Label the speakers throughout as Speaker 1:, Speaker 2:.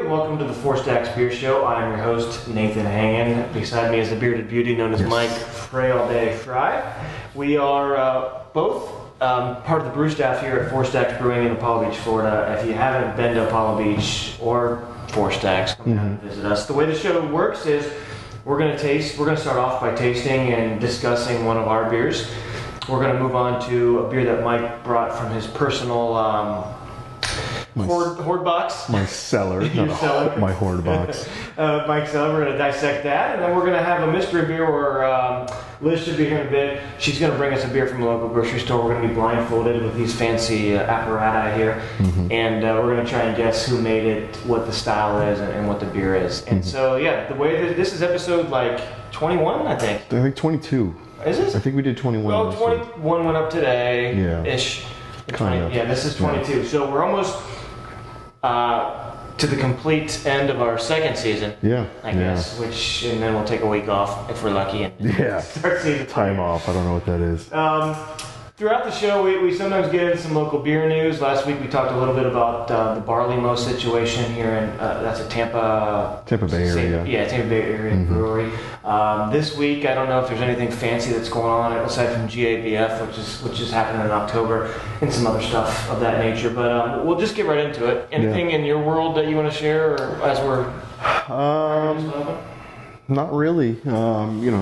Speaker 1: Welcome to the Four Stacks Beer Show. I'm your host, Nathan Hangen. Beside me is the bearded beauty known as Mike Fray All Day Fry. We are both part of the brew staff here at Four Stacks Brewing in Apollo Beach, Florida. If you haven't been to Apollo Beach or Four Stacks, come down and visit us. The way the show works is we're going to start off by tasting and discussing one of our beers. We're going to move on to a beer that Mike brought from his personal hoard box.
Speaker 2: My cellar. My hoard box.
Speaker 1: Mike's cellar. We're going to dissect that, and then we're going to have a mystery beer where Liz should be here in a bit. She's going to bring us a beer from a local grocery store. We're going to be blindfolded with these fancy apparati here, and we're going to try and guess who made it, what the style is, and what the beer is. And so, yeah, the way that this is episode like 21, I think.
Speaker 2: I think 22.
Speaker 1: Is it?
Speaker 2: I think we did 21.
Speaker 1: Well, 21 went up today.
Speaker 2: Yeah.
Speaker 1: Ish.
Speaker 2: Kind of.
Speaker 1: Yeah, this is 22. Yeah. So we're almost to the complete end of our second season.
Speaker 2: Yeah.
Speaker 1: I guess. And then we'll take a week off if we're lucky and start season.
Speaker 2: Time off. I don't know what that is.
Speaker 1: Throughout the show, we sometimes get into some local beer news. Last week we talked a little bit about the barley mow situation here in that's a Tampa
Speaker 2: Bay area.
Speaker 1: Yeah, Tampa Bay area brewery. This week, I don't know if there's anything fancy that's going on aside from GABF, which is happening in October, and some other stuff of that nature. But we'll just get right into it. Anything in your world that you want to share, or as we're
Speaker 2: not really.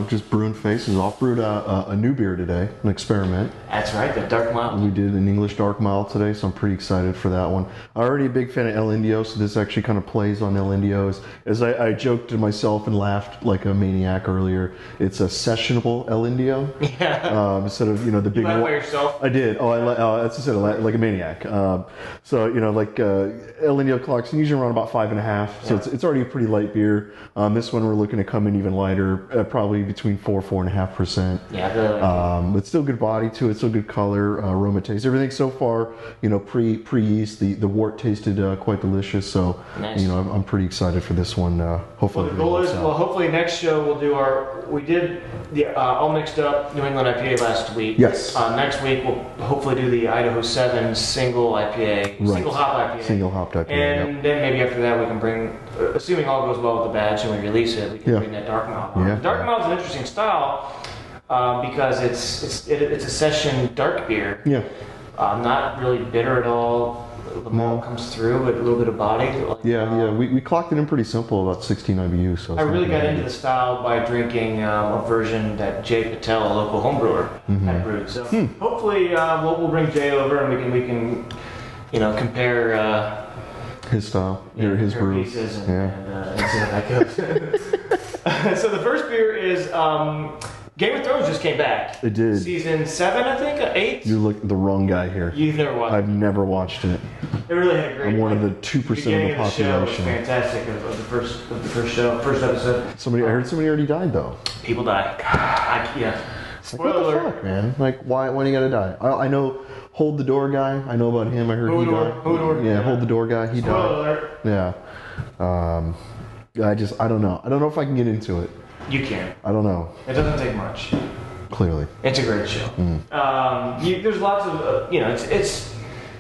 Speaker 2: Just brewing faces off. Brewed a new beer today, an experiment.
Speaker 1: That's right, the dark mild.
Speaker 2: We did an English dark mild today, so I'm pretty excited for that one. I'm already a big fan of El Indio, so this actually kind of plays on El Indios. As I joked to myself and laughed like a maniac earlier, it's a sessionable El Indio.
Speaker 1: Yeah.
Speaker 2: Instead of the big.
Speaker 1: You laughed by yourself.
Speaker 2: I did. That's just like a maniac. El Indio clocks usually around about 5.5, so it's already a pretty light beer. This one we're looking to come in even lighter, probably between 4.5%.
Speaker 1: Yeah, I really like it.
Speaker 2: But still good body to it, still good color, aroma, taste. Everything so far, pre-yeast, the wort tasted quite delicious. So,
Speaker 1: nice.
Speaker 2: I'm pretty excited for this one. Hopefully,
Speaker 1: the goal is, hopefully next show we'll do we did the all mixed up New England IPA last week.
Speaker 2: Yes.
Speaker 1: Next week we'll hopefully do the Idaho 7 single IPA, single hop IPA.
Speaker 2: Single hopped IPA.
Speaker 1: And then maybe after that we can bring, assuming all goes well with the badge and we release it, we can bring that dark mild on.
Speaker 2: Yeah.
Speaker 1: Dark mild is an interesting style because it's a session dark beer.
Speaker 2: Yeah.
Speaker 1: Not really bitter at all. The malt comes through, but a little bit of body.
Speaker 2: We clocked it in pretty simple, about 16 IBU. So
Speaker 1: I really got into the style by drinking a version that Jay Patel, a local homebrewer, had brewed. So hopefully we'll bring Jay over and we can compare
Speaker 2: his style, his brews,
Speaker 1: pieces and see how that goes. So the first beer is Game of Thrones just came back.
Speaker 2: It did.
Speaker 1: Season 7, I think, 8.
Speaker 2: You look the wrong guy here.
Speaker 1: You've never watched it.
Speaker 2: I've never watched it.
Speaker 1: It really had a great.
Speaker 2: I'm one of the 2% of the population.
Speaker 1: The show was fantastic of the first episode.
Speaker 2: I heard somebody already died though.
Speaker 1: People die. Spoiler
Speaker 2: what the
Speaker 1: alert.
Speaker 2: fuck, man? Like, why do you gotta die? I know. Hold the door guy. I know about him. I heard he died. Yeah, hold the door guy. He
Speaker 1: Spoiler
Speaker 2: died.
Speaker 1: Alert.
Speaker 2: Yeah. I don't know. I don't know if I can get into it.
Speaker 1: You can.
Speaker 2: I don't know.
Speaker 1: It doesn't take much.
Speaker 2: Clearly.
Speaker 1: It's a great show. There's lots of,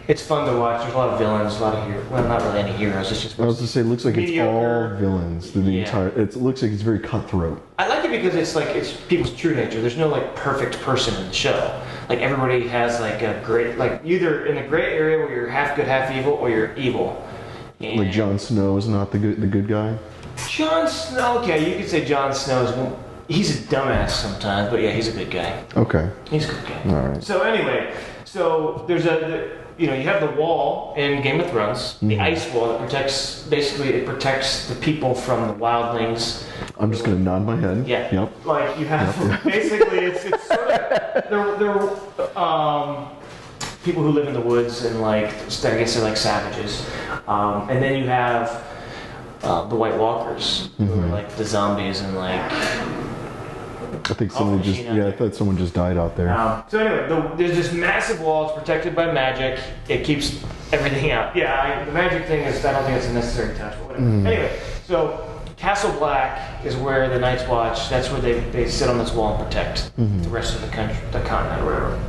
Speaker 1: it's fun to watch. There's a lot of villains, a lot of not really any heroes. It's just.
Speaker 2: I was to say, it looks like mediocre. It's all villains. It looks like it's very cutthroat.
Speaker 1: I like it because it's people's true nature. There's no perfect person in the show. Like everybody has a great, either in the gray area where you're half good, half evil, or you're evil. And
Speaker 2: like Jon Snow is not the good guy.
Speaker 1: Jon Snow, okay, you could say Jon Snow he's a dumbass sometimes, but yeah, he's a good guy.
Speaker 2: Okay.
Speaker 1: He's a good guy.
Speaker 2: All right.
Speaker 1: So anyway, there's you have the wall in Game of Thrones, the ice wall that protects the people from the wildlings.
Speaker 2: I'm just gonna nod my head.
Speaker 1: Yeah.
Speaker 2: Yep.
Speaker 1: Like you have basically it's sort of they're people who live in the woods and I guess they're like savages, and then you have the White Walkers who are like the zombies and
Speaker 2: I think someone I thought someone just died out there.
Speaker 1: So anyway, there's this massive wall. It's protected by magic. It keeps everything out. Yeah, the magic thing is, I don't think it's a necessary touch, but whatever. Anyway, so Castle Black is where the Night's Watch, that's where they sit on this wall and protect the rest of the country, the continent or whatever.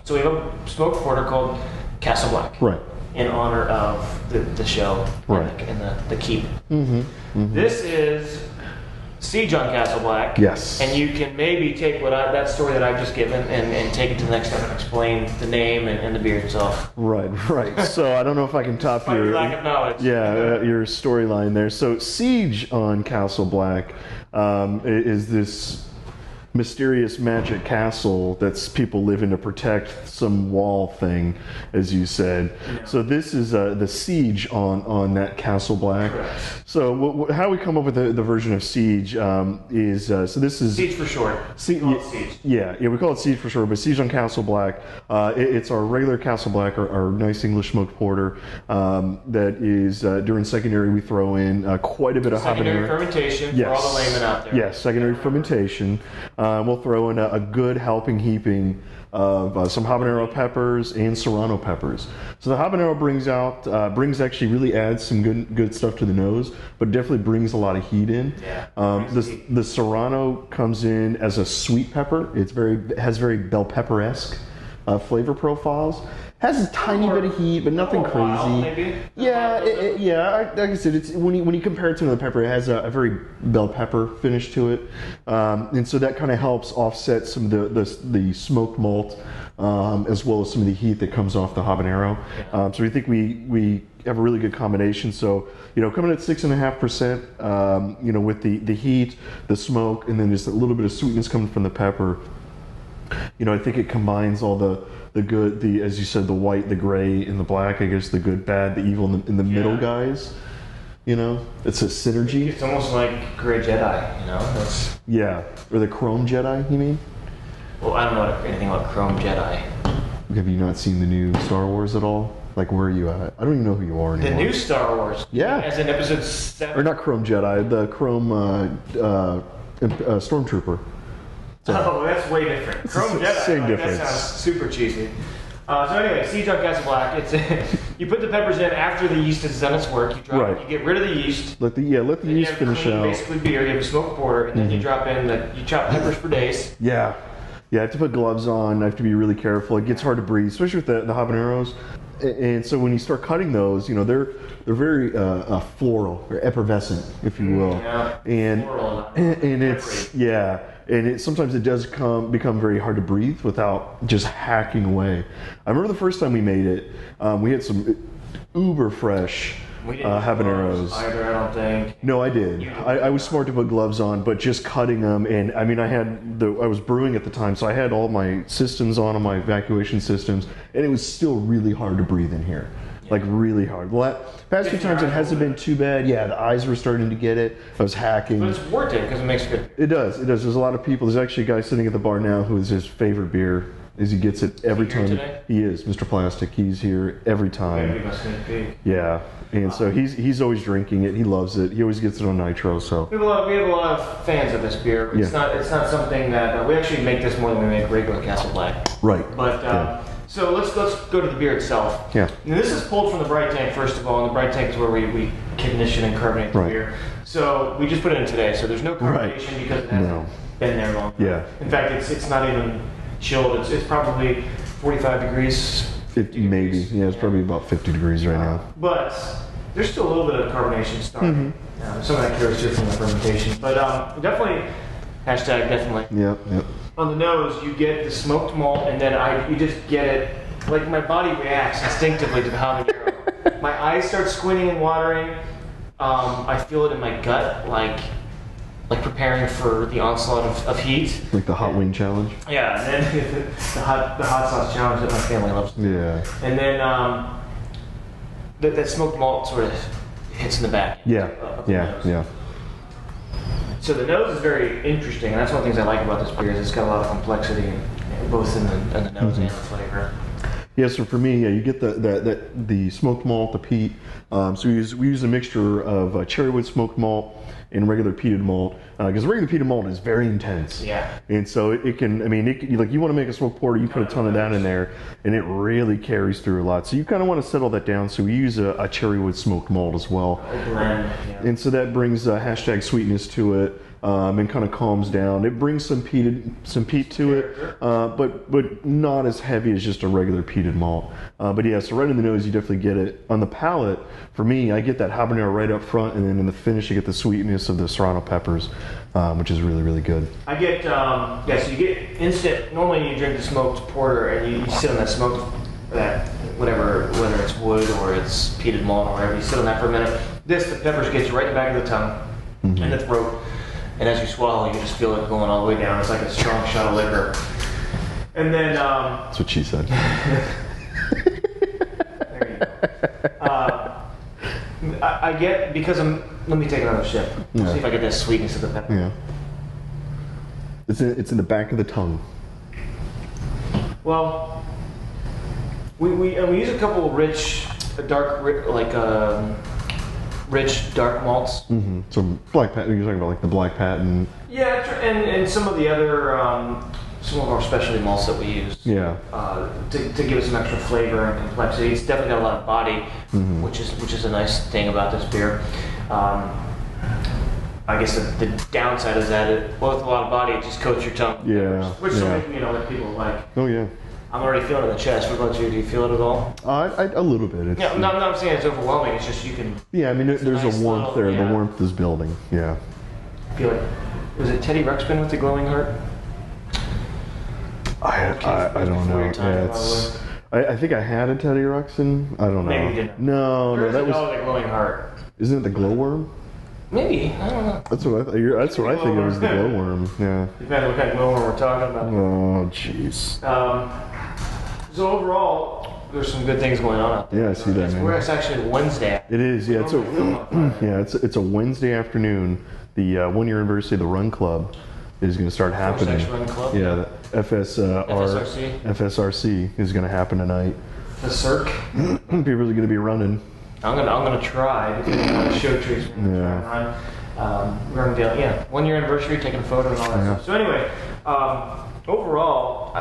Speaker 1: So we have a smoke porter called Castle Black.
Speaker 2: Right.
Speaker 1: in honor of the show
Speaker 2: Right.
Speaker 1: and the keep.
Speaker 2: Mm-hmm. Mm-hmm.
Speaker 1: This is Siege on Castle Black.
Speaker 2: Yes.
Speaker 1: And you can maybe take that story that I've just given and take it to the next step and explain the name and the beer itself.
Speaker 2: Right. So I don't know if I can top
Speaker 1: Your
Speaker 2: your
Speaker 1: lack of knowledge.
Speaker 2: your storyline there. So Siege on Castle Black is this mysterious magic castle that's people living to protect some wall thing, as you said.
Speaker 1: Yeah.
Speaker 2: So this is the siege on that Castle Black.
Speaker 1: Correct.
Speaker 2: So how we come up with the version of Siege is so this is
Speaker 1: Siege for short.
Speaker 2: Siege.
Speaker 1: Siege.
Speaker 2: Yeah, we call it Siege for short, but Siege on Castle Black. It's our regular Castle Black, our nice English smoked porter. That is during secondary we throw in quite a bit of
Speaker 1: Secondary
Speaker 2: habanero.
Speaker 1: fermentation
Speaker 2: Yes.
Speaker 1: for all the laymen out there.
Speaker 2: Yes, secondary fermentation. We'll throw in a good heaping of some habanero peppers and serrano peppers. So the habanero actually really adds some good stuff to the nose, but definitely brings a lot of heat in.
Speaker 1: Yeah.
Speaker 2: The serrano comes in as a sweet pepper. It has very bell pepper-esque flavor profiles. Has a tiny bit of heat, but nothing crazy.
Speaker 1: Wild, maybe?
Speaker 2: Yeah. Like I said, it's when you compare it to the pepper, it has a very bell pepper finish to it, and so that kind of helps offset some of the smoked malt, as well as some of the heat that comes off the habanero. So we think we have a really good combination. So coming at 6.5%, with the heat, the smoke, and then just a little bit of sweetness coming from the pepper. I think it combines all the good, as you said, the white, the gray, and the black. I guess the good, bad, the evil, and the middle guys. It's a synergy.
Speaker 1: It's almost like Grey Jedi.
Speaker 2: Yeah, or the Chrome Jedi. You mean?
Speaker 1: Well, I don't know anything about Chrome Jedi.
Speaker 2: Have you not seen the new Star Wars at all? Like, where are you at? I don't even know who you are anymore.
Speaker 1: The new Star Wars.
Speaker 2: Yeah.
Speaker 1: As in episode 7.
Speaker 2: Or not Chrome Jedi, the Chrome Stormtrooper.
Speaker 1: Oh, that's way different. Chrome Jedi.
Speaker 2: Same difference.
Speaker 1: That sounds super cheesy. So anyway, Siege on Castle Black. It's you put the peppers in after the yeast has done its work. You drop
Speaker 2: Right.
Speaker 1: You get rid of the yeast.
Speaker 2: Let the yeast finish
Speaker 1: clean,
Speaker 2: out.
Speaker 1: Basically beer. You have a smoked porter, and then you drop in you chop peppers for days.
Speaker 2: Yeah, I have to put gloves on. I have to be really careful. It gets hard to breathe, especially with the habaneros. And so when you start cutting those, they're very floral or effervescent, if you will.
Speaker 1: Yeah.
Speaker 2: And
Speaker 1: Floral,
Speaker 2: and it's sometimes it does become very hard to breathe without just hacking away. I remember the first time we made it, we had some uber fresh
Speaker 1: We didn't
Speaker 2: habaneros.
Speaker 1: either, I don't think.
Speaker 2: No, I did. I was smart to put gloves on, but just cutting them, and I mean, I was brewing at the time, so I had all my systems on, my evacuation systems, and it was still really hard to breathe in here. Like really hard. The past few times it hasn't been too bad. Yeah, the eyes were starting to get it. I was hacking.
Speaker 1: But it's worth it because it makes good.
Speaker 2: It does. There's a lot of people. There's actually a guy sitting at the bar now who is his favorite beer. Is he gets it every time.
Speaker 1: Today?
Speaker 2: He is Mr. Plastic. He's here every time.
Speaker 1: Maybe my sneak peek.
Speaker 2: Yeah, and so he's always drinking it. He loves it. He always gets it on nitro. So
Speaker 1: We have a lot of fans of this beer. It's
Speaker 2: Yeah.
Speaker 1: not something that we actually make this more than we make regular Castle Black.
Speaker 2: right.
Speaker 1: But
Speaker 2: Yeah.
Speaker 1: so let's go to the beer itself.
Speaker 2: Yeah.
Speaker 1: And this is pulled from the bright tank first of all, and the bright tank is where we condition and carbonate the
Speaker 2: Right.
Speaker 1: beer. So we just put it in today. So there's no carbonation because it hasn't
Speaker 2: No.
Speaker 1: been there long.
Speaker 2: Yeah.
Speaker 1: In fact, it's not even chilled. It's probably 45 degrees. 50
Speaker 2: Maybe.
Speaker 1: degrees.
Speaker 2: Yeah, it's probably about 50 degrees right now.
Speaker 1: But there's still a little bit of carbonation starting. Some of that carries through from the fermentation. But definitely, definitely.
Speaker 2: Yep.
Speaker 1: On the nose, you get the smoked malt, and then you just get it. Like my body reacts instinctively to the habanero. My eyes start squinting and watering. I feel it in my gut, like preparing for the onslaught of heat.
Speaker 2: Like the hot wing challenge.
Speaker 1: Yeah, and then the hot sauce challenge that my family loves.
Speaker 2: Yeah.
Speaker 1: And then that smoked malt sort of hits in the back.
Speaker 2: Yeah.
Speaker 1: of the
Speaker 2: Yeah.
Speaker 1: nose.
Speaker 2: Yeah.
Speaker 1: So the nose is very interesting, and that's one of the things I like about this beer is it's got a lot of complexity, both in the nose and the flavor.
Speaker 2: Yeah, so for me, you get the smoked malt, the peat. So we use a mixture of cherrywood smoked malt and regular peated malt, because regular peated malt is very intense.
Speaker 1: Yeah.
Speaker 2: And so it can, like you want to make a smoked porter, you put a ton of that in there, and it really carries through a lot. So you kind of want to settle that down. So we use a cherrywood smoked malt as well.
Speaker 1: A blend. Yeah.
Speaker 2: And so that brings # sweetness to it. and kind of calms down. It brings some peat to it, but not as heavy as just a regular peated malt. But yeah, so right in the nose, you definitely get it. On the palate, for me, I get that habanero right up front, and then in the finish, you get the sweetness of the serrano peppers, which is really, really good.
Speaker 1: I get, so you get instant, normally you drink the smoked porter and you sit on that smoked, that whatever, whether it's wood or it's peated malt or whatever, you sit on that for a minute. This, the peppers gets you right in the back of the tongue and the throat. And as you swallow, you just feel it going all the way down. It's like a strong shot of liquor. And then...
Speaker 2: That's what she said.
Speaker 1: There you go. I get, because let me take another sip. See if I get that sweetness of the pepper.
Speaker 2: Yeah. It's in the back of the tongue.
Speaker 1: Well, we use a couple of rich dark malts.
Speaker 2: Mm-hmm. So black patent. You're talking about like the black patent.
Speaker 1: Yeah, and some of the other some of our specialty malts that we use.
Speaker 2: Yeah.
Speaker 1: To give it some extra flavor and complexity. It's definitely got a lot of body, which is a nice thing about this beer. I guess the downside is that with a lot of body, it just coats your tongue.
Speaker 2: Yeah.
Speaker 1: Which some that people like.
Speaker 2: Oh yeah.
Speaker 1: I'm already feeling it in the chest. What about you? Do you feel it at all?
Speaker 2: A little bit.
Speaker 1: Yeah, I'm not saying it's overwhelming. It's just you can.
Speaker 2: Yeah, I mean, there's
Speaker 1: nice
Speaker 2: a warmth there.
Speaker 1: yeah.
Speaker 2: The warmth is building. Yeah.
Speaker 1: I feel like, was it Teddy Ruxpin with the glowing heart?
Speaker 2: I don't know. I think I had a Teddy Ruxpin. I don't know.
Speaker 1: Maybe you didn't.
Speaker 2: No, that was.
Speaker 1: The glowing heart.
Speaker 2: Isn't it the glowworm?
Speaker 1: Maybe, I don't know.
Speaker 2: That's what I think it was, the glowworm. Yeah.
Speaker 1: Depends on what kind of glowworm we're talking about.
Speaker 2: Oh, jeez.
Speaker 1: So overall, there's some good things going on out there.
Speaker 2: Yeah, I see that, man.
Speaker 1: It's actually Wednesday.
Speaker 2: It is, yeah. It's a Wednesday afternoon. The 1 year anniversary of the Run Club is going to start happening.
Speaker 1: Four Stacks Run Club.
Speaker 2: Yeah, the FSRC is going to happen tonight.
Speaker 1: The Cirque.
Speaker 2: People are going to be running.
Speaker 1: I'm gonna try because show trees.
Speaker 2: Yeah.
Speaker 1: We're gonna 1 year anniversary, taking a photo and all that stuff. So anyway, overall,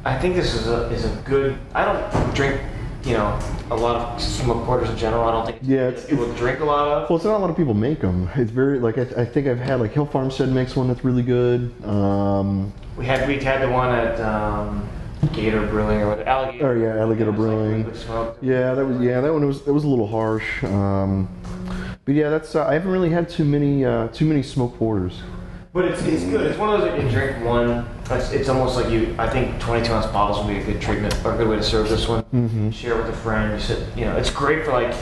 Speaker 1: I think this is a good. I don't drink, a lot of smoked porters in general. I don't think people drink a lot of.
Speaker 2: Well, it's not a lot of people make them. It's very I think I've had like Hill Farmstead makes one that's really good.
Speaker 1: We had the one at Gator Brewing or what? Alligator.
Speaker 2: Oh yeah, Alligator Brewing. Yeah, that one was a little harsh. But yeah, that's I haven't really had too many smoked porters.
Speaker 1: But it's good. It's one of those that you drink one. It's almost like I think 22-ounce bottles would be a good treatment or a good way to serve this one. Mm-hmm. Share it with a friend. You sit, it's great for like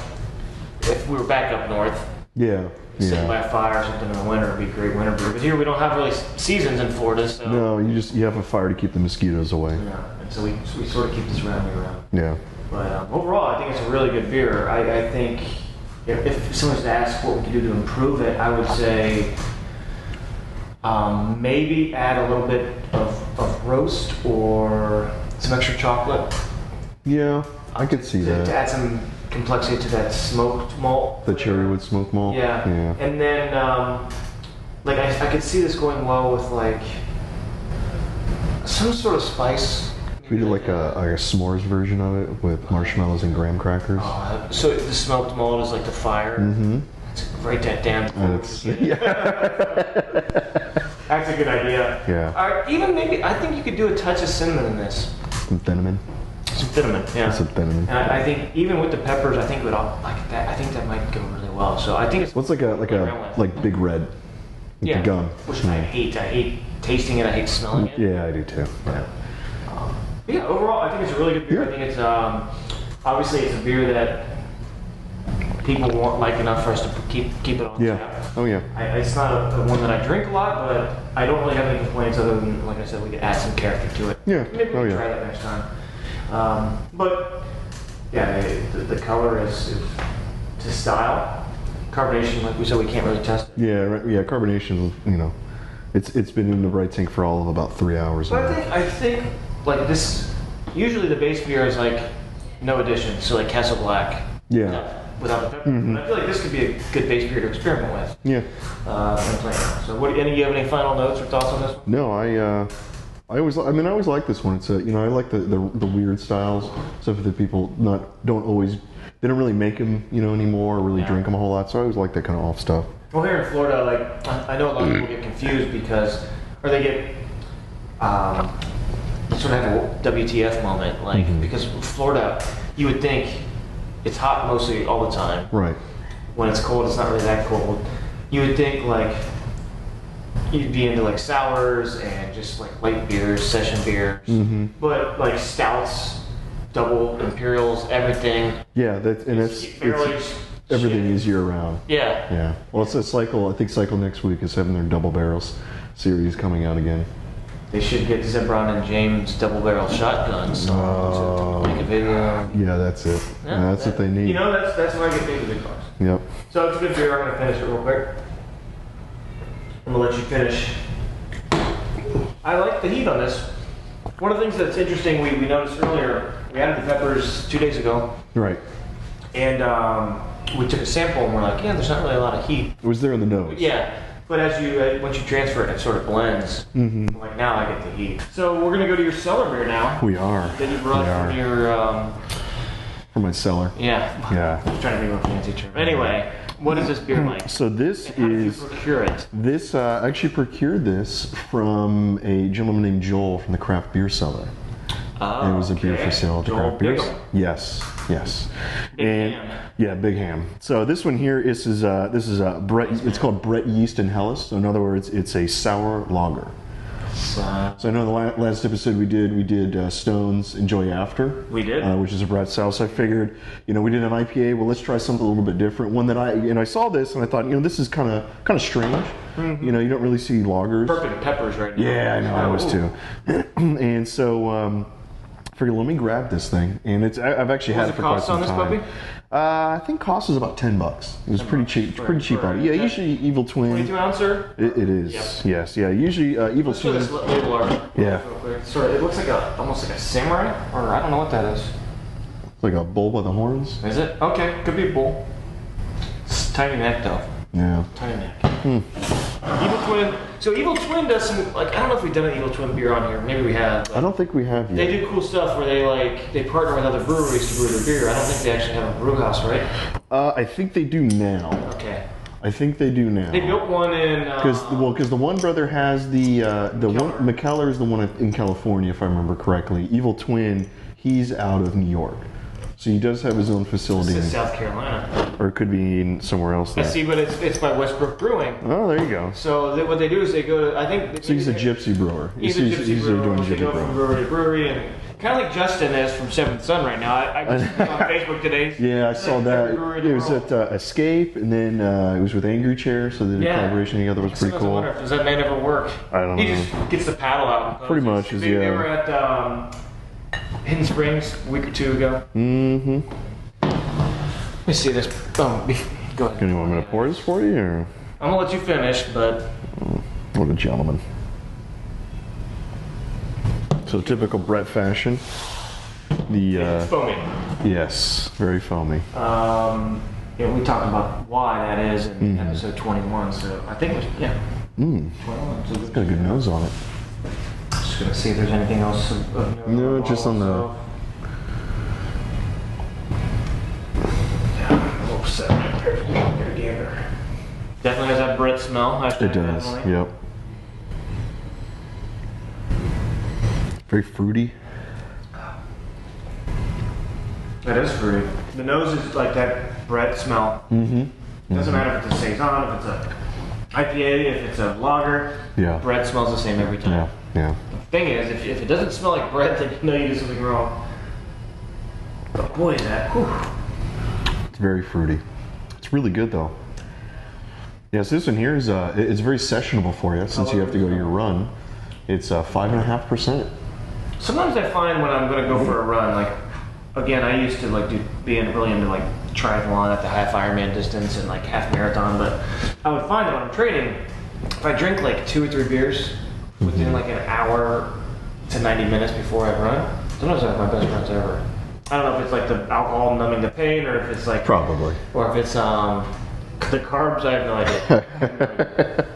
Speaker 1: if we were back up north.
Speaker 2: Yeah.
Speaker 1: Sitting by a fire or something in the winter would be a great winter beer. But here we don't have really seasons in Florida, so.
Speaker 2: No, you have a fire to keep the mosquitoes away.
Speaker 1: Yeah, and so we sort of keep this around year round.
Speaker 2: Yeah.
Speaker 1: But overall, I think it's a really good beer. I think if someone's to ask what we could do to improve it, I would say maybe add a little bit of roast or some extra chocolate.
Speaker 2: Yeah, I could see that.
Speaker 1: To add some complexity to that smoked malt.
Speaker 2: The cherrywood smoked malt.
Speaker 1: Yeah. And then, I could see this going well with like some sort of spice.
Speaker 2: We did like a s'mores version of it with marshmallows and graham crackers.
Speaker 1: So the smoked malt is like the fire.
Speaker 2: Mm-hmm.
Speaker 1: Write that down.
Speaker 2: That's
Speaker 1: a good idea.
Speaker 2: Yeah.
Speaker 1: Even maybe I think you could do a touch of cinnamon in this.
Speaker 2: Some cinnamon.
Speaker 1: Yeah.
Speaker 2: Some cinnamon.
Speaker 1: And I think even with the peppers, I think it would all like that. I think that might go really well. So I think it's.
Speaker 2: What's like Big Red? With the gum.
Speaker 1: Which I hate. I hate tasting it. I hate smelling it.
Speaker 2: Yeah, I do too.
Speaker 1: Yeah. Overall, I think it's a really good beer. I think it's obviously it's a beer that people won't like enough for us to keep it on tap.
Speaker 2: Oh yeah.
Speaker 1: It's not a one that I drink a lot, but I don't really have any complaints other than, like I said, we could add some character to it.
Speaker 2: Yeah.
Speaker 1: Maybe we can try that next time. But yeah, the color is to style. Carbonation, like we said, we can't really test it.
Speaker 2: Yeah. Carbonation, it's been in the bright tank for all of about 3 hours.
Speaker 1: But I think like this. Usually the base beer is like no addition, so like Castle Black.
Speaker 2: Yeah.
Speaker 1: Without the pepper.
Speaker 2: Mm-hmm.
Speaker 1: I feel like this could be a good base beer to experiment with.
Speaker 2: Yeah.
Speaker 1: So, do you have any final notes or thoughts on this one?
Speaker 2: No, I always like this one. It's I like the weird styles, stuff that people they don't really make them, anymore, or really drink them a whole lot. So I always like that kind of off stuff.
Speaker 1: Well, here in Florida, like I know a lot of people get confused or they get sort of have a WTF moment, because Florida, you would think it's hot mostly all the time.
Speaker 2: Right.
Speaker 1: When it's cold, it's not really that cold. You would think you'd be into like sours and just like light beers, session beers, but like stouts, double imperials, everything.
Speaker 2: Yeah, it's everything is year round.
Speaker 1: Yeah.
Speaker 2: Yeah. Well, it's a cycle. I think Cycle next week is having their double barrels series coming out again.
Speaker 1: They should get Zebron and James double barrel shotguns to make a video.
Speaker 2: Yeah, that's it. Yeah, that's what they need.
Speaker 1: That's why I get paid the big bucks.
Speaker 2: Yep.
Speaker 1: So it's a good beer. I'm gonna finish it real quick. I'm gonna let you finish. I like the heat on this. One of the things that's interesting, we noticed earlier, we added the peppers 2 days ago.
Speaker 2: Right.
Speaker 1: And we took a sample and we're like, yeah, there's not really a lot of heat.
Speaker 2: It was there in the nose.
Speaker 1: Yeah. But once you transfer it, it sort of blends. Like now I get the heat. So we're gonna go to your cellar beer now.
Speaker 2: We are.
Speaker 1: That you brought from your.
Speaker 2: From my cellar.
Speaker 1: Yeah.
Speaker 2: Yeah.
Speaker 1: I'm trying to think of a fancy term. Anyway, what is this beer like?
Speaker 2: So this
Speaker 1: How did you procure it?
Speaker 2: This I actually procured this from a gentleman named Joel from the Craft Beer Cellar.
Speaker 1: Oh,
Speaker 2: it was a beer for sale to Craft Beers. Yes.
Speaker 1: Big ham.
Speaker 2: Yeah, Big Ham. So this one here is Brett. It's called Brett Yeast and Helles. So in other words, it's a sour lager. So I know the last episode we did Stone's Enjoy After.
Speaker 1: We did,
Speaker 2: which is a Brett style. So I figured, we did an IPA. Well, let's try something a little bit different. One that I saw this and I thought, this is kind of strange. You don't really see lagers.
Speaker 1: Perfect peppers right now.
Speaker 2: Yeah, I know. I was too. And so. Figured, let me grab this thing, and I've actually had it for quite some time. What was the cost on this puppy? I think cost was about $10. It was pretty cheap. Pretty cheap on it. Yeah, usually Evil Twin.
Speaker 1: 22 ouncer.
Speaker 2: It is. Yep. Yes. Yeah. Usually Evil Twin.
Speaker 1: Let's show this label art.
Speaker 2: Yeah.
Speaker 1: Sort of. It looks like almost like a samurai, or I don't know what that is.
Speaker 2: It's like a bull by the horns.
Speaker 1: Is it? Okay, could be a bull. It's tiny neck though.
Speaker 2: Yeah.
Speaker 1: Tiny neck. Evil Twin. So Evil Twin does some I don't know if we've done an Evil Twin beer on here. Maybe we have.
Speaker 2: I don't think we have yet.
Speaker 1: They do cool stuff where they partner with other breweries to brew their beer. I don't think they actually have a brew house, right?
Speaker 2: I think they do now.
Speaker 1: Okay.
Speaker 2: I think they do now.
Speaker 1: They built one in
Speaker 2: because the one brother has the one McKellar is the one in California, if I remember correctly. Evil Twin, he's out of New York. So he does have his own facility.
Speaker 1: This is South Carolina.
Speaker 2: Or it could be somewhere else there.
Speaker 1: I see, but it's by Westbrook Brewing.
Speaker 2: Oh, there you go.
Speaker 1: So what they do is they go to, I think...
Speaker 2: So he's a gypsy brewer.
Speaker 1: He's a gypsy brewer. They go from brewery to brewery, and kind of like Justin is from Seventh Son right now. I just on Facebook today.
Speaker 2: Yeah, I saw that. It was at Escape, and then it was with Angry Chair, so the collaboration together was pretty cool.
Speaker 1: I wonder if does that man ever work?
Speaker 2: I don't know.
Speaker 1: He just gets the paddle out. And
Speaker 2: pretty much,
Speaker 1: they were at Hidden Springs a week or two ago. Let me see this. Go ahead.
Speaker 2: Do you want me to pour this for you, or?
Speaker 1: I'm gonna let you finish, but.
Speaker 2: What a gentleman. So typical Brett fashion.
Speaker 1: It's foamy.
Speaker 2: Yes, very foamy.
Speaker 1: We talked about why that is in episode 21, so I think it was, 21. So
Speaker 2: it's got a good nose on it.
Speaker 1: Just gonna see if there's anything else.
Speaker 2: No, just on the.
Speaker 1: Definitely has that Brett smell.
Speaker 2: It does.
Speaker 1: Definitely.
Speaker 2: Yep. Very fruity.
Speaker 1: That is fruity. The nose is like that Brett smell. Doesn't matter if it's a saison, if it's a IPA, if it's a lager.
Speaker 2: Yeah.
Speaker 1: Brett smells the same every time.
Speaker 2: Yeah.
Speaker 1: The thing is, if it doesn't smell like Brett, then you know you did something wrong. But boy, is that. Whew.
Speaker 2: It's very fruity. It's really good though. Yes, this one here is it's very sessionable for you since you have to go to your run. It's 5.5%.
Speaker 1: Sometimes I find when I'm going to go for a run, like again, I used to like being really into like triathlon at the half Ironman distance and like half marathon, but I would find that when I'm training, if I drink like 2 or 3 beers within like an hour to 90 minutes before I run, sometimes I have my best runs ever. I don't know if it's like the alcohol numbing the pain, or if it's like
Speaker 2: probably,
Speaker 1: or if it's the carbs. I have no idea.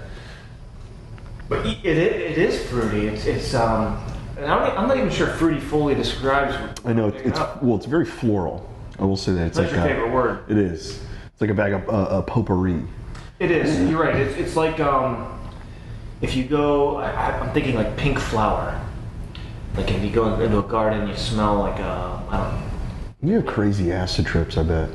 Speaker 1: But it is fruity. And I'm not even sure fruity fully describes.
Speaker 2: I know it's very floral. I will say that it's
Speaker 1: That's
Speaker 2: like
Speaker 1: your favorite word.
Speaker 2: It is. It's like a bag of potpourri.
Speaker 1: It is. You're right. It's like if you go. I'm thinking like pink flower. Like if you go into a garden, you smell like I don't know.
Speaker 2: You have crazy acid trips, I bet.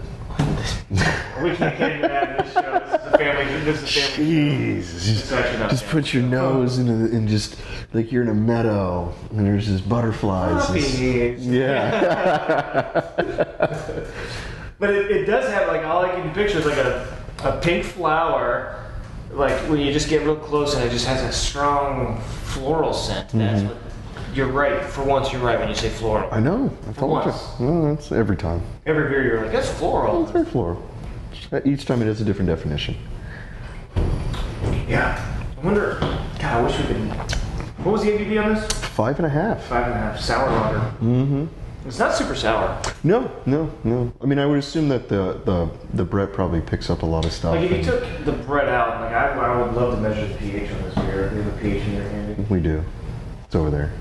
Speaker 1: We can't get into that in this show. This is a family.
Speaker 2: Jeez, just put your nose in just like you're in a meadow and there's just butterflies. Yeah.
Speaker 1: But it does have like all I can picture is like a pink flower, like when you just get real close and it just has a strong floral scent. That's what. You're right. For once, you're right when you say floral.
Speaker 2: I know. I told you. Well, that's every time.
Speaker 1: Every beer, you're like, that's floral.
Speaker 2: Well, it's very floral. Each time it has a different definition.
Speaker 1: Yeah. I wonder. God, I wish we could. What was the ABV on this?
Speaker 2: 5.5.
Speaker 1: 5.5. Sour lager.
Speaker 2: Mm-hmm.
Speaker 1: It's not super sour.
Speaker 2: No. I mean, I would assume that the Brett probably picks up a lot of stuff.
Speaker 1: Like if you took the Brett out, like I would love to measure the pH on this beer. Do you have a pH in your hand?
Speaker 2: We do. It's over there.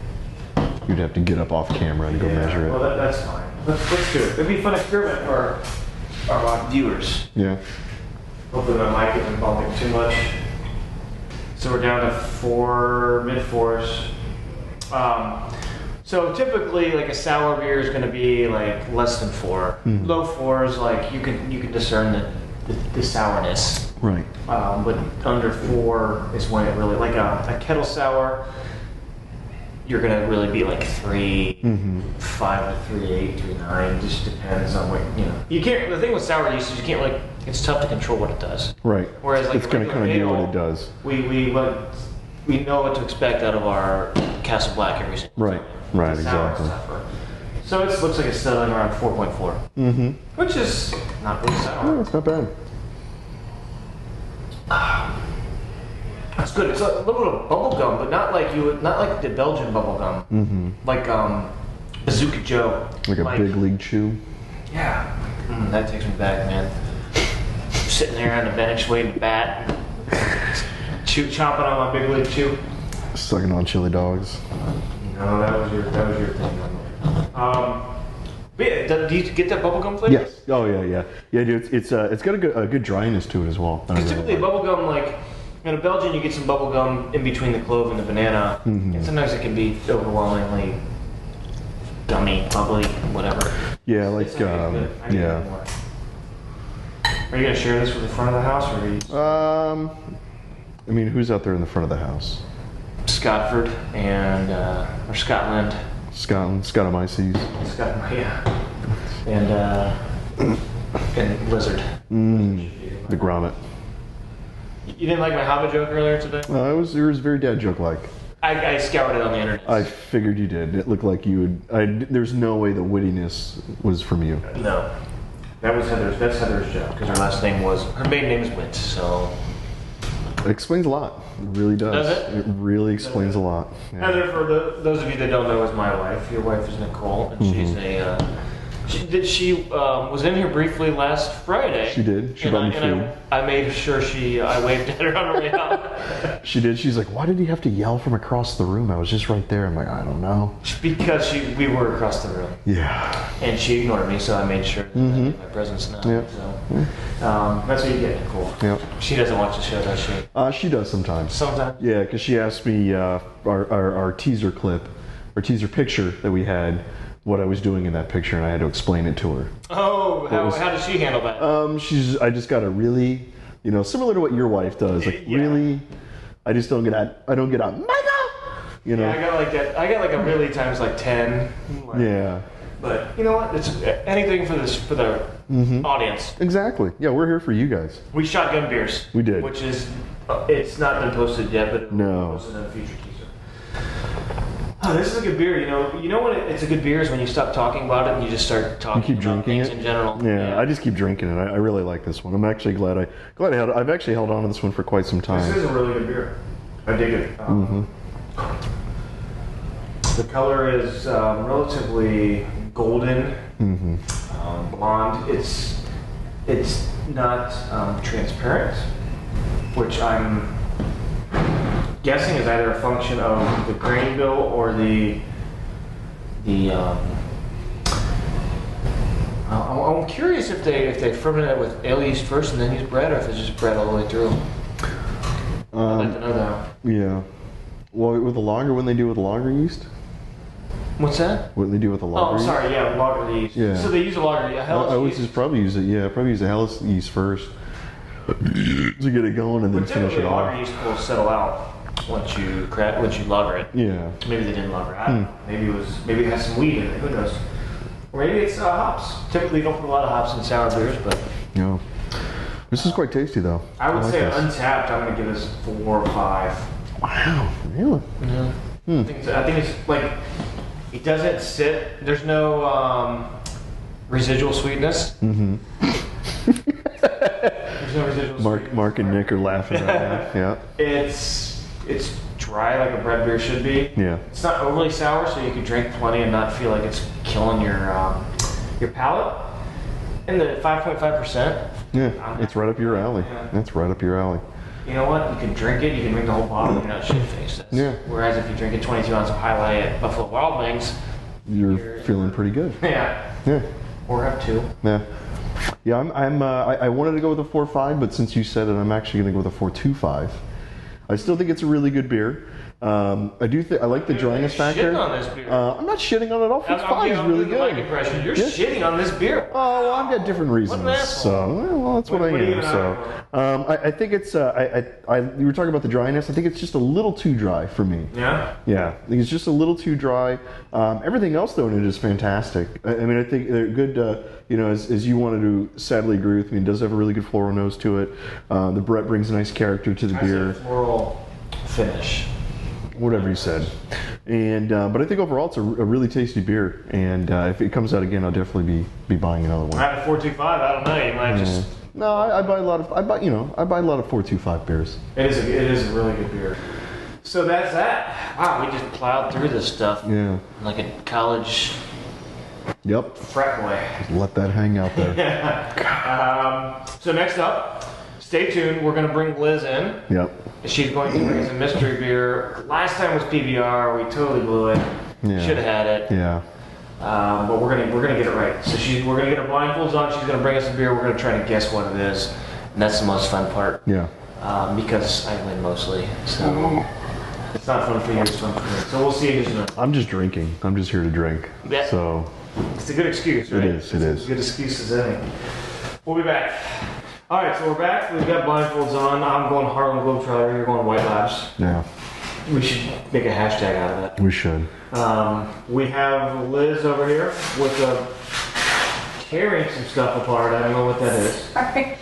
Speaker 2: You'd have to get up off camera and go measure it.
Speaker 1: Well, that's fine. Let's do it. It'd be a fun experiment for our viewers.
Speaker 2: Yeah.
Speaker 1: Hopefully my mic isn't bumping too much. So we're down to mid-4s. So typically, like a sour beer is going to be like less than 4.
Speaker 2: Mm-hmm.
Speaker 1: Low 4s, like you can discern the sourness.
Speaker 2: Right.
Speaker 1: But under 4 is when it really, like a kettle sour, you're going to really be like 3, 5 to 3.8, 3.9. Just depends on what, You can't, the thing with sour yeast is you can't like, it's tough to control what it does.
Speaker 2: Right.
Speaker 1: Whereas like
Speaker 2: it's going to kind of do what it does.
Speaker 1: We know what to expect out of our Castle Black every single
Speaker 2: time. Right, exactly.
Speaker 1: So it looks like it's settling around 4.4. Which is not really sour.
Speaker 2: No, it's not bad.
Speaker 1: It's good. It's a little bit of bubble gum, but not like the Belgian bubble gum. Like Bazooka Joe.
Speaker 2: Like a big league chew.
Speaker 1: Yeah. That takes me back, man. Sitting there on the bench waiting to bat, chomping on my big league chew.
Speaker 2: Sucking on chili dogs.
Speaker 1: No, that was your thing. But yeah, do you get that bubblegum flavor?
Speaker 2: Yes. Oh yeah. Yeah, dude. It's got a good dryness to it as well.
Speaker 1: Because typically bubblegum, like in a Belgian, you get some bubblegum in between the clove and the banana, and sometimes it can be overwhelmingly gummy, bubbly, whatever.
Speaker 2: Yeah, like yeah.
Speaker 1: Are you gonna share this with the front of the house, or are you?
Speaker 2: I mean, who's out there in the front of the house?
Speaker 1: Scotford and or Scotland.
Speaker 2: Scottomyces.
Speaker 1: And Lizard.
Speaker 2: The grommet.
Speaker 1: You didn't like my Hobbit joke earlier today?
Speaker 2: It was very dad joke like.
Speaker 1: I scoured it on the internet.
Speaker 2: I figured you did. It looked like you would. There's no way the wittiness was from you.
Speaker 1: No, that's Heather's joke because her maiden name is Wit. So
Speaker 2: it explains a lot. It really does.
Speaker 1: Does it?
Speaker 2: It really explains a lot. Yeah.
Speaker 1: Heather, for those of you that don't know, is my wife. Your wife is Nicole, and she's she was in here briefly last Friday.
Speaker 2: She did. She brought me food.
Speaker 1: I made sure I waved at her on the way out.
Speaker 2: She did. She's like, why did he have to yell from across the room? I was just right there. I'm like, I don't know.
Speaker 1: Because we were across the room.
Speaker 2: Yeah.
Speaker 1: And she ignored me, so I made sure that my presence known.
Speaker 2: Yep.
Speaker 1: So, that's what you get, Nicole.
Speaker 2: Yep.
Speaker 1: She doesn't watch the show, does she?
Speaker 2: She does sometimes.
Speaker 1: Sometimes?
Speaker 2: Yeah, because she asked me our teaser clip, our teaser picture that we had, what I was doing in that picture, and I had to explain it to her.
Speaker 1: Oh, how does she handle that?
Speaker 2: I just got a really, similar to what your wife does. Like really, I just don't get out, Michael!
Speaker 1: Yeah, I got like that. I got like a really times like 10.
Speaker 2: Yeah.
Speaker 1: But you know what? It's anything for the audience.
Speaker 2: Exactly. Yeah, we're here for you guys.
Speaker 1: We shotgun beers.
Speaker 2: We did.
Speaker 1: Which is, it's not been posted yet, but it will be posted in a future teaser. Oh, this is a good beer. You know when it's a good beer is when you stop talking about it and you just start talking
Speaker 2: keep
Speaker 1: about
Speaker 2: drinking
Speaker 1: things
Speaker 2: it?
Speaker 1: in general.
Speaker 2: Yeah, I just keep drinking it. I really like this one. I'm actually glad I've actually held on to this one for quite some time.
Speaker 1: This is a really good beer. I dig it. The color is relatively golden, blonde. It's not transparent, which I'm guessing is either a function of the grain bill or the I'm curious if they ferment it with ale yeast first and then use bread, or if it's just bread all the way through. I'd like to know that.
Speaker 2: Yeah. Well, with the lager, wouldn't they do it with lager yeast?
Speaker 1: What's that?
Speaker 2: Wouldn't they do it with the lager yeast?
Speaker 1: Sorry, yeah, lager yeast.
Speaker 2: Yeah.
Speaker 1: So they use a lager yeast.
Speaker 2: I would just probably use it. Yeah, probably use the Hellas yeast first to get it going and then finish it
Speaker 1: lager
Speaker 2: off.
Speaker 1: yeast will settle out once you lager it.
Speaker 2: Yeah.
Speaker 1: Maybe they didn't lager it. Maybe it has some wheat in it. Who knows? Or maybe it's hops. Typically, you don't put a lot of hops in sour beers, but
Speaker 2: Yeah. This is quite tasty, though.
Speaker 1: I would
Speaker 2: like
Speaker 1: say
Speaker 2: this.
Speaker 1: untapped. I'm going to give this 4 or 5.
Speaker 2: Wow, really?
Speaker 1: Yeah. I think it's like it doesn't sit. There's no residual sweetness.
Speaker 2: Mm-hmm.
Speaker 1: There's no residual sweetness.
Speaker 2: Mark and Nick are laughing at that. Yeah.
Speaker 1: It's dry like a bread beer should be.
Speaker 2: Yeah.
Speaker 1: It's not overly sour, so you can drink plenty and not feel like it's killing your palate. And the 5.5%.
Speaker 2: Yeah, it's right up your alley.
Speaker 1: Yeah.
Speaker 2: That's right up your alley.
Speaker 1: You know what? You can drink it. You can drink the whole bottle. You're not shit-faced.
Speaker 2: Yeah.
Speaker 1: Whereas if you drink a 22 ounce of High Life at Buffalo Wild Wings,
Speaker 2: You're feeling pretty good.
Speaker 1: yeah.
Speaker 2: Yeah.
Speaker 1: Or have 2.
Speaker 2: Yeah. Yeah, I wanted to go with a 4.5, but since you said it, I'm actually going to go with a 4.25. I still think it's a really good beer. I do think I like the dryness factor.
Speaker 1: Shitting on this beer.
Speaker 2: I'm not shitting on it at all. 4.5 is really
Speaker 1: My
Speaker 2: good.
Speaker 1: impression. You're
Speaker 2: Yeah.
Speaker 1: shitting on this beer.
Speaker 2: Oh, well, I've got different reasons.
Speaker 1: What an asshole.
Speaker 2: So, well, that's what I
Speaker 1: What do you
Speaker 2: am.
Speaker 1: got?
Speaker 2: So, I think it's. You were talking about the dryness. I think it's just a little too dry for me.
Speaker 1: Yeah.
Speaker 2: Yeah, I think it's just a little too dry. Everything else though in it is fantastic. I mean, I think they're good. As you wanted to sadly agree with me, it does have a really good floral nose to it. The Brett brings a nice character to the beer.
Speaker 1: I said floral finish.
Speaker 2: Whatever you said. And but I think overall it's a really tasty beer. And if it comes out again, I'll definitely be buying another one.
Speaker 1: At a 4.25, I don't know. You might just.
Speaker 2: No, I buy a lot of 4.25 beers.
Speaker 1: It is a really good beer. So that's that. Wow, we just plowed through this stuff
Speaker 2: Yeah.
Speaker 1: like a college
Speaker 2: Yep.
Speaker 1: frat boy.
Speaker 2: Let that hang out there.
Speaker 1: So next up, stay tuned. We're going to bring Liz in.
Speaker 2: Yep.
Speaker 1: She's going to bring us a mystery beer. Last time was PBR. We totally blew it.
Speaker 2: Yeah.
Speaker 1: Should have had it.
Speaker 2: Yeah.
Speaker 1: But we're gonna get it right. So we're gonna get our blindfolds on. She's gonna bring us a beer. We're gonna try to guess what it is, and that's the most fun part.
Speaker 2: Yeah.
Speaker 1: Because I win mostly, so it's not fun for you. It's fun for me. So we'll see you in just a minute.
Speaker 2: I'm just drinking. I'm just here to drink.
Speaker 1: Yeah.
Speaker 2: So
Speaker 1: It's a good excuse, right?
Speaker 2: It is.
Speaker 1: It's as good excuse as any. We'll be back. All right, so we're back. We've got blindfolds on. I'm going Harlem Globetrotter. You're going White Labs.
Speaker 2: yeah,
Speaker 1: We should make a hashtag out of that.
Speaker 2: we should.
Speaker 1: We have Liz over here with tearing some stuff apart. I don't know what that is.
Speaker 3: Sorry.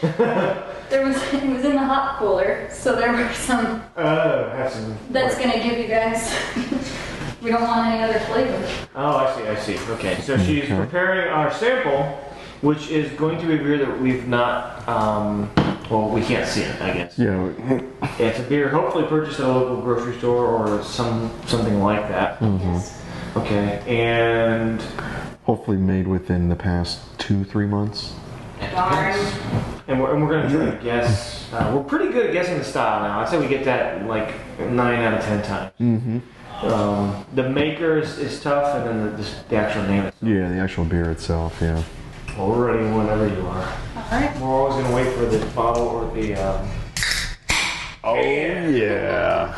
Speaker 3: It was in the hot cooler, so there were some.
Speaker 1: Have some.
Speaker 3: That's gonna give you guys. We don't want any other flavor.
Speaker 1: Oh, I see. Okay, so she's preparing our sample, which is going to be a beer that we've not. Well, we can't see it, I guess.
Speaker 2: Yeah.
Speaker 1: It's a beer hopefully purchased at a local grocery store or something like that.
Speaker 3: Yes.
Speaker 1: Okay, and
Speaker 2: Hopefully made within the past 2-3 months.
Speaker 3: Darn.
Speaker 1: And we're going to try to guess. We're pretty good at guessing the style now. I'd say we get that like 9 out of 10 times.
Speaker 2: Mm-hmm.
Speaker 1: The maker is tough, and then the actual name itself.
Speaker 2: Yeah, the actual beer itself. Yeah.
Speaker 1: Well, we're ready whenever you are.
Speaker 3: Alright.
Speaker 1: We're always going to wait for the bottle or the.
Speaker 2: Oh yeah.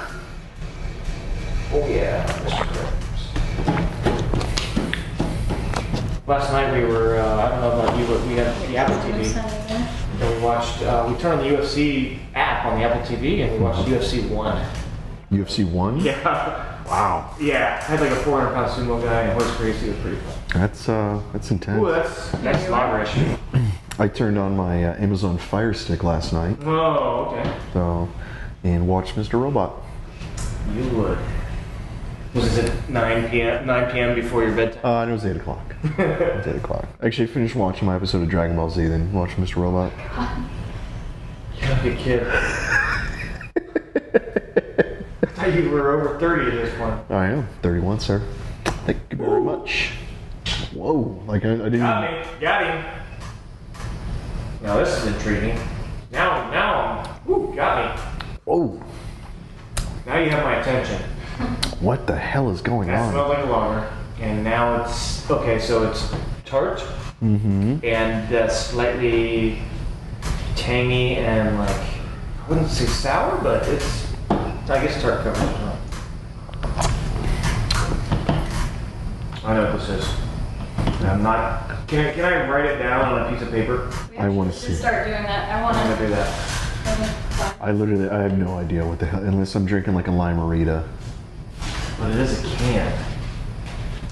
Speaker 1: Oh yeah. Mr. Krabs. Last night we were. I don't know about you, but we had the Apple TV. And we watched, we turned on the UFC app on the Apple TV and we watched UFC 1.
Speaker 2: UFC 1.
Speaker 1: Yeah.
Speaker 2: Wow.
Speaker 1: Yeah. I had like a 400-pound sumo guy and horse crazy. It was pretty fun.
Speaker 2: That's intense.
Speaker 1: Ooh, that's lagerish.
Speaker 2: I turned on my Amazon Fire Stick last night.
Speaker 1: Oh, okay.
Speaker 2: So, and watched Mr. Robot.
Speaker 1: You would. Was it 9 p.m. before your bedtime?
Speaker 2: And it was 8 o'clock. It was 8 o'clock. Actually, I finished watching my episode of Dragon Ball Z, then watched Mr. Robot.
Speaker 1: You're a big kid. I thought you were over 30 at this point.
Speaker 2: I am 31, sir. Thank you very much. Whoa! Like I didn't.
Speaker 1: Got him. Now this is intriguing. Now, got me.
Speaker 2: Whoa!
Speaker 1: Now Now you have my attention.
Speaker 2: What the hell is going
Speaker 1: That
Speaker 2: on?
Speaker 1: smelled like a lager, and now it's okay. So it's tart and slightly tangy and like I wouldn't say sour, but it's I guess tart covers it well. I know what this is. I'm not. Can I write it down on a piece of paper?
Speaker 2: I want to
Speaker 3: Just
Speaker 2: see.
Speaker 3: start doing that. I want
Speaker 1: I'm gonna
Speaker 3: to
Speaker 1: do that.
Speaker 2: I have no idea what the hell, unless I'm drinking like a limerita.
Speaker 1: But it is a can.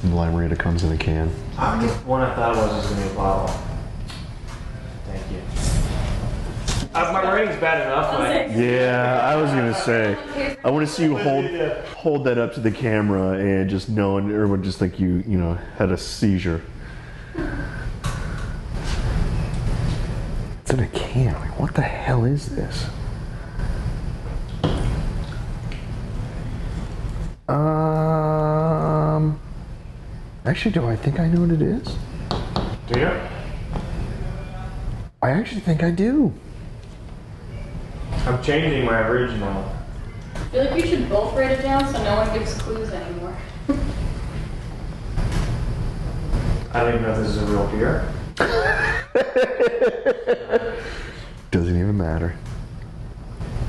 Speaker 2: And limerita comes in a can.
Speaker 1: The one I thought was gonna be a bottle. Thank you. My writing's bad enough.
Speaker 2: Yeah, I was gonna say. I want to see you hold that up to the camera and just know, and everyone just think you had a seizure. It's in a can. Like, what the hell is this? Actually, do I think I know what it is?
Speaker 1: Do you?
Speaker 2: I actually think I do.
Speaker 1: I'm changing my original.
Speaker 3: I feel like we should both write it down so no one gives clues anymore.
Speaker 1: I don't even know if this is a real beer.
Speaker 2: Doesn't even matter.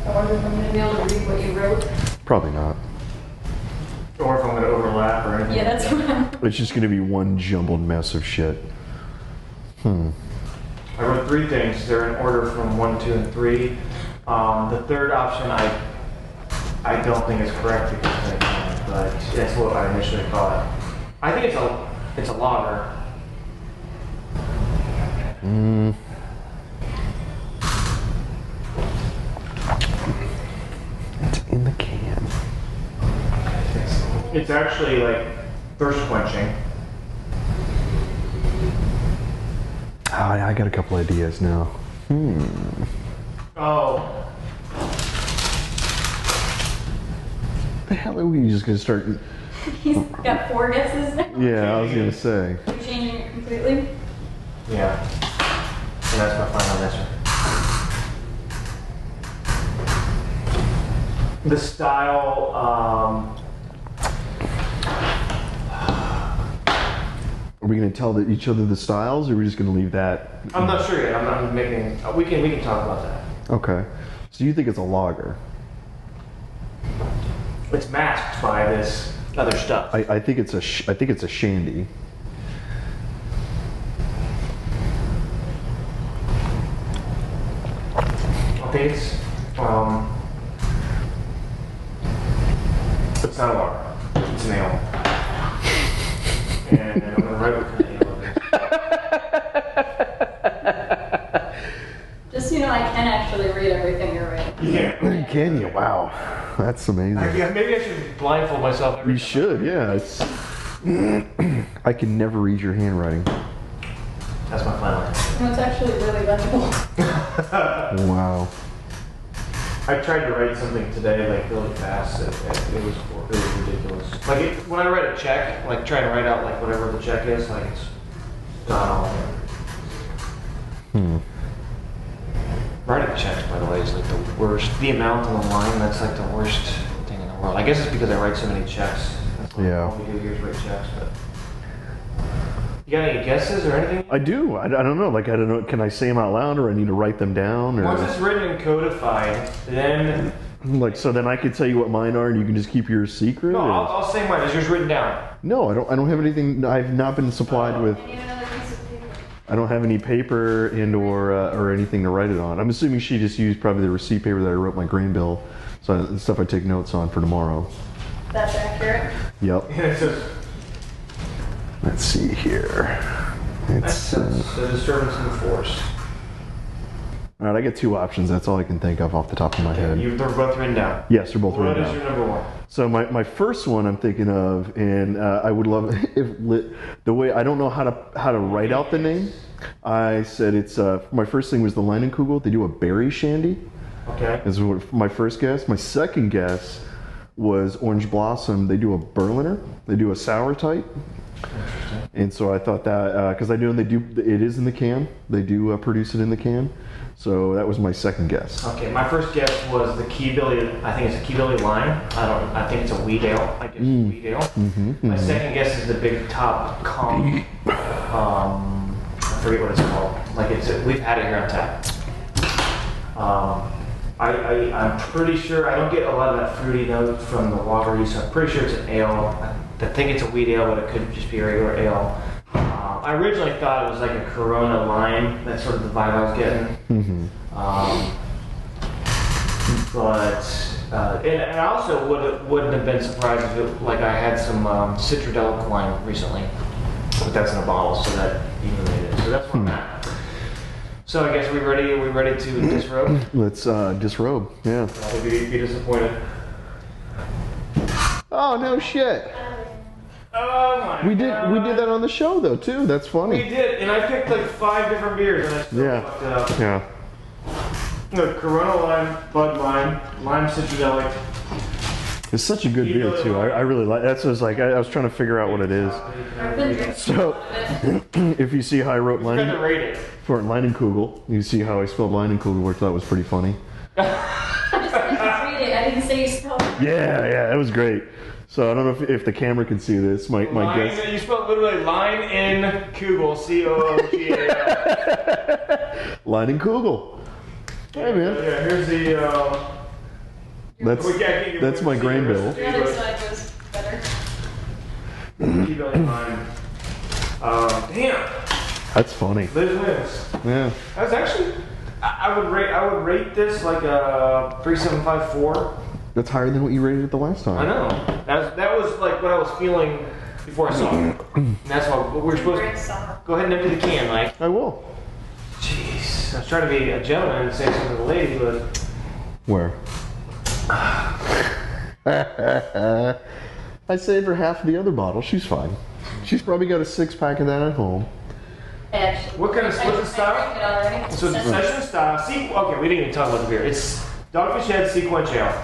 Speaker 3: I wonder if I'm going to be able to read what you wrote.
Speaker 2: Probably not.
Speaker 1: Or if I'm gonna overlap or anything.
Speaker 3: Yeah, that's what I'm...
Speaker 2: It's just going to be one jumbled mess of shit.
Speaker 1: I wrote 3 things. They're in order from 1, 2, and 3. The third option I don't think is correct because I can't, but that's what I initially thought. I think it's a lager.
Speaker 2: It's in the can.
Speaker 1: It's actually like thirst quenching.
Speaker 2: I got a couple ideas now.
Speaker 1: Oh,
Speaker 2: The hell are we just going to start?
Speaker 3: He's got 4 guesses now.
Speaker 2: Yeah, I was going to say.
Speaker 3: You're changing it completely?
Speaker 1: yeah. And that's my final answer. The style,
Speaker 2: Are we going to tell each other the styles, or are we just going to leave that?
Speaker 1: I'm not sure yet. I'm making. We can talk about that.
Speaker 2: Okay. So you think it's a lager?
Speaker 1: It's masked by this other stuff.
Speaker 2: I think it's a shandy.
Speaker 1: I think it's not a lager. It's an ale. And I'm gonna write what kind of ale it is.
Speaker 3: Just so you know, I can actually read everything you're writing.
Speaker 1: Yeah.
Speaker 2: Can you? Wow, that's amazing.
Speaker 1: Maybe I should blindfold myself every
Speaker 2: You
Speaker 1: time.
Speaker 2: should, yeah. It's I can never read your handwriting.
Speaker 1: That's my final answer.
Speaker 3: No, it's actually really legible.
Speaker 2: Wow.
Speaker 1: I tried to write something today, like really fast. It was ridiculous. Like when I write a check, like trying to write out like whatever the check is, like it's not all there. Writing checks, by the way, is like the worst. The amount on the line, that's like the worst thing in the world. I guess it's because I write so many checks. That's what
Speaker 2: Yeah.
Speaker 1: all we do here is write checks. But you got any guesses or anything?
Speaker 2: I do. I don't know. Like, I don't know. Can I say them out loud, or I need to write them down, or
Speaker 1: Once it's written and codified, then
Speaker 2: like so? Then I could tell you what mine are, and you can just keep yours secret.
Speaker 1: no,
Speaker 2: or-
Speaker 1: I'll say mine. Is yours written down?
Speaker 2: No, I don't. I don't have anything. I've not been supplied with.
Speaker 3: I need another piece of paper.
Speaker 2: I don't have any paper and or anything to write it on. I'm assuming she just used probably the receipt paper that I wrote my grain bill, so the stuff I take notes on for tomorrow.
Speaker 3: That's accurate.
Speaker 2: Yep.
Speaker 1: And it says
Speaker 2: Let's see here. It's
Speaker 1: that's the disturbance in the force.
Speaker 2: all right. I get 2 options. That's all I can think of off the top of my head.
Speaker 1: They're both written down.
Speaker 2: Yes, they're both
Speaker 1: What
Speaker 2: written
Speaker 1: is
Speaker 2: down.
Speaker 1: your number 1?
Speaker 2: So my first one I'm thinking of, and I would love the way I don't know how to write out the name. I said it's my first thing was the Leinenkugel. They do a berry shandy.
Speaker 1: Okay.
Speaker 2: Is my first guess. My second guess was Orange Blossom. They do a Berliner. They do a sour type. And so I thought that because I know they do, it is in the can. They do produce it in the can. So that was my second guess.
Speaker 1: Okay, my first guess was the Key Billy. I think it's a Key Billy Lime. I think it's a wheat ale. I guess it's a wheat ale. My second guess is the Big Top Conch. I forget what it's called. Like we've had it here on tap. I'm pretty sure I don't get a lot of that fruity note from the lager, so I'm pretty sure it's an ale. I think it's a wheat ale, but it could just be a regular ale. I originally thought it was like a Corona lime. That's sort of the vibe I was getting. And I also wouldn't have been surprised if it, like I had some citradelic wine recently, but that's in a bottle, so that even made it. So that's where I'm at. So I guess are we ready to disrobe?
Speaker 2: Let's disrobe. Yeah.
Speaker 1: I'll be disappointed.
Speaker 2: Oh no shit.
Speaker 1: Oh my
Speaker 2: We
Speaker 1: God.
Speaker 2: did that on the show though too. That's funny.
Speaker 1: We did, and I picked like 5 different beers, and I still fucked it up.
Speaker 2: Yeah.
Speaker 1: Look, Corona lime, Bud lime, lime citradelic.
Speaker 2: It's such a good
Speaker 1: You
Speaker 2: beer
Speaker 1: really
Speaker 2: too.
Speaker 1: like it?
Speaker 2: I really like. That's what I was like. I was trying to figure out what it is.
Speaker 3: I've been drinking
Speaker 2: So, if you see how I wrote
Speaker 1: Got to rate it.
Speaker 2: for Leinenkugel, you see how I spelled Leinenkugel, which I thought was pretty funny.
Speaker 3: I just didn't read it. I didn't say you spelled it.
Speaker 2: Yeah, that was great. So I don't know if the camera can see this. My
Speaker 1: Line,
Speaker 2: guess.
Speaker 1: you spelled literally line in Kugel, Coogal.
Speaker 2: Leinenkugel. Hey man,
Speaker 1: Yeah, here's the.
Speaker 2: that's my grain bill.
Speaker 3: The other side was better.
Speaker 1: Key Billy lime. Damn,
Speaker 2: That's funny.
Speaker 1: Liz wins.
Speaker 2: Yeah.
Speaker 1: That was actually. I would rate this like a 3.754.
Speaker 2: That's higher than what you rated it the last time.
Speaker 1: I know. That was like what I was feeling before I saw it. And that's what we're supposed to. Go ahead and empty the can, Mike.
Speaker 2: I will.
Speaker 1: Jeez, I was trying to be a gentleman and say something to the lady, but
Speaker 2: Where? I saved her half of the other bottle. She's fine. She's probably got a 6-pack of that at home.
Speaker 3: Actually,
Speaker 1: what kind of what's the style?
Speaker 3: I drank it already.
Speaker 1: So the session style. Okay, we didn't even talk about the beer. It's Dogfish Head Sequence Ale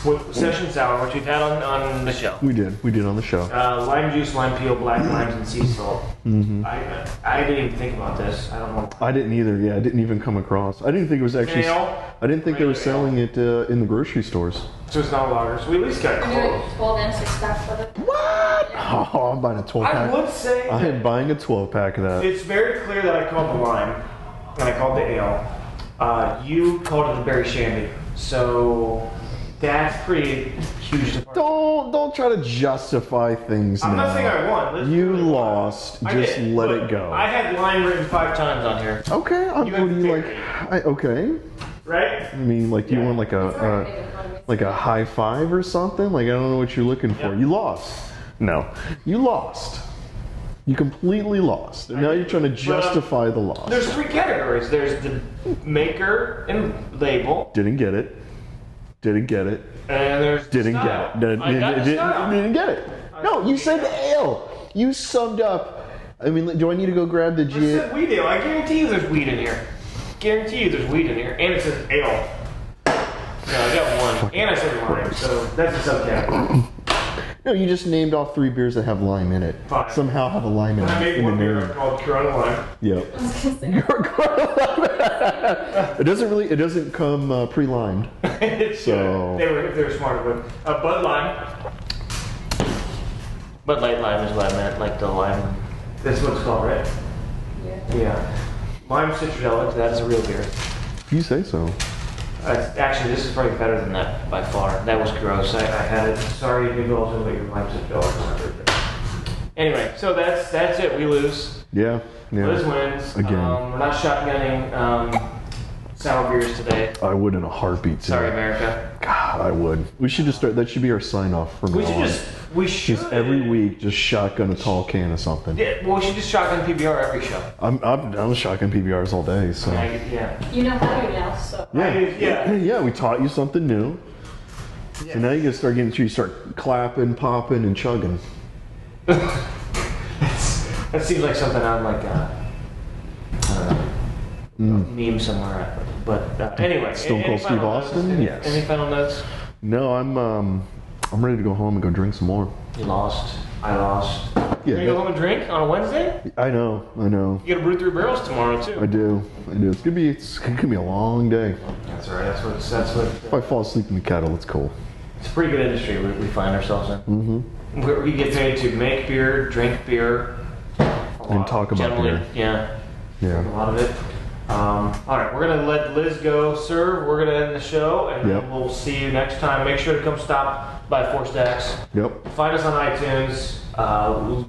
Speaker 1: with session sour, which we've had on the show.
Speaker 2: We did on the show.
Speaker 1: Lime juice, lime peel, black limes, and sea salt. I didn't even think about this. I don't know.
Speaker 2: I didn't either. Yeah, I didn't even come across. I didn't think it was actually.
Speaker 1: Ale.
Speaker 2: I didn't think they were selling it in the grocery stores.
Speaker 1: So it's not a lager. So we at least got
Speaker 3: I'm doing
Speaker 1: close.
Speaker 3: 12 and 6 packs of it.
Speaker 2: What? Oh, I'm buying a 12
Speaker 1: I
Speaker 2: pack.
Speaker 1: would say
Speaker 2: I am buying a 12 pack of that.
Speaker 1: it's very clear that I called the lime and I called the ale. You called it the berry shandy. So that's pretty huge.
Speaker 2: Don't try to justify things
Speaker 1: I'm
Speaker 2: now.
Speaker 1: not saying I won. Let's
Speaker 2: You
Speaker 1: do it.
Speaker 2: lost.
Speaker 1: I
Speaker 2: Just
Speaker 1: did,
Speaker 2: let
Speaker 1: but
Speaker 2: it go.
Speaker 1: I had lime written 5 times on here.
Speaker 2: Okay.
Speaker 1: You
Speaker 2: What
Speaker 1: have
Speaker 2: do you like?
Speaker 1: berry.
Speaker 2: Okay.
Speaker 1: Right?
Speaker 2: I mean, like, do you
Speaker 1: Yeah.
Speaker 2: want like
Speaker 3: It's already
Speaker 2: a
Speaker 3: making fun of me.
Speaker 2: like a high five or something? Like, I don't know what you're looking for.
Speaker 1: Yeah.
Speaker 2: You lost. No, you lost. You completely lost. And now you're trying to justify the loss.
Speaker 1: There's 3 categories. There's the maker and label,
Speaker 2: Didn't get it. Didn't get it.
Speaker 1: and there's the
Speaker 2: Didn't
Speaker 1: style.
Speaker 2: get it.
Speaker 1: I got the style.
Speaker 2: Didn't get it. No, you said ale. You summed up. I mean, do I need to go grab the
Speaker 1: I
Speaker 2: G?
Speaker 1: said wheat ale. I guarantee you there's weed in here. Guarantee you there's weed in here. And it says ale. No, I got one. And I said lime, so that's a subcategory.
Speaker 2: No, you just named off 3 beers that have lime in it.
Speaker 1: Fine.
Speaker 2: Somehow have a lime in,
Speaker 1: I made
Speaker 2: in the
Speaker 1: one beer
Speaker 2: name.
Speaker 1: called Corona Lime.
Speaker 2: Yep.
Speaker 3: I was gonna say,
Speaker 2: It doesn't come pre-limed. So-
Speaker 1: If they were smarter, but Bud Lime. Bud Light Lime is what I meant, like the lime. That's what it's called, right?
Speaker 3: yeah.
Speaker 1: Yeah. Lime citradelic, that's a real beer.
Speaker 2: You say so.
Speaker 1: Actually, this is probably better than that by far. That was gross. I had it. Sorry, you also but your lime citradelic is not very good. Anyway, so that's it. We lose.
Speaker 2: Yeah.
Speaker 1: Liz
Speaker 2: Yeah.
Speaker 1: wins.
Speaker 2: Again.
Speaker 1: We're not shotgunning sour beers today.
Speaker 2: I would in a heartbeat. Too.
Speaker 1: Sorry, America.
Speaker 2: God, I would. We should just start. That should be our sign off from
Speaker 1: We
Speaker 2: now
Speaker 1: should
Speaker 2: on.
Speaker 1: we should
Speaker 2: Just every week, just shotgun a tall can of something.
Speaker 1: Yeah, well, we should just shotgun PBR every show.
Speaker 2: I'm shotgun PBRs all day. So
Speaker 1: Yeah.
Speaker 3: You know how to now, so.
Speaker 1: Yeah.
Speaker 2: We taught you something new.
Speaker 1: Yeah.
Speaker 2: So now you gotta start getting. You start clapping, popping, and chugging.
Speaker 1: That seems like something on like I don't know, meme somewhere. But anyway,
Speaker 2: Stone
Speaker 1: any
Speaker 2: Cold
Speaker 1: final
Speaker 2: Steve
Speaker 1: notes?
Speaker 2: Austin?
Speaker 1: Any,
Speaker 2: Yes.
Speaker 1: Any final notes?
Speaker 2: No, I'm ready to go home and go drink some more.
Speaker 1: You lost. I lost.
Speaker 2: Yeah,
Speaker 1: You're gonna go home and drink on a Wednesday?
Speaker 2: I know.
Speaker 1: You gotta brew 3 barrels tomorrow too.
Speaker 2: I do. It's gonna be a long day.
Speaker 1: That's all right. That's what.
Speaker 2: If I fall asleep in the kettle, it's cool.
Speaker 1: It's a pretty good industry we find ourselves in. Mm-hmm. We get paid to make beer, drink beer,
Speaker 2: and talk about beer.
Speaker 1: Yeah.
Speaker 2: Yeah.
Speaker 1: A lot of it. All right, we're gonna let Liz go serve. We're gonna end the show, and then we'll see you next time. Make sure to come stop by Four Stacks.
Speaker 2: Yep.
Speaker 1: Find us on iTunes.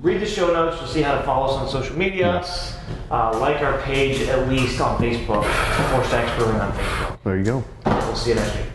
Speaker 1: Read the show notes. You'll see how to follow us on social media.
Speaker 2: Yes.
Speaker 1: Like our page at least on Facebook. Four Stacks Brewing on Facebook.
Speaker 2: There you go.
Speaker 1: We'll see you next week.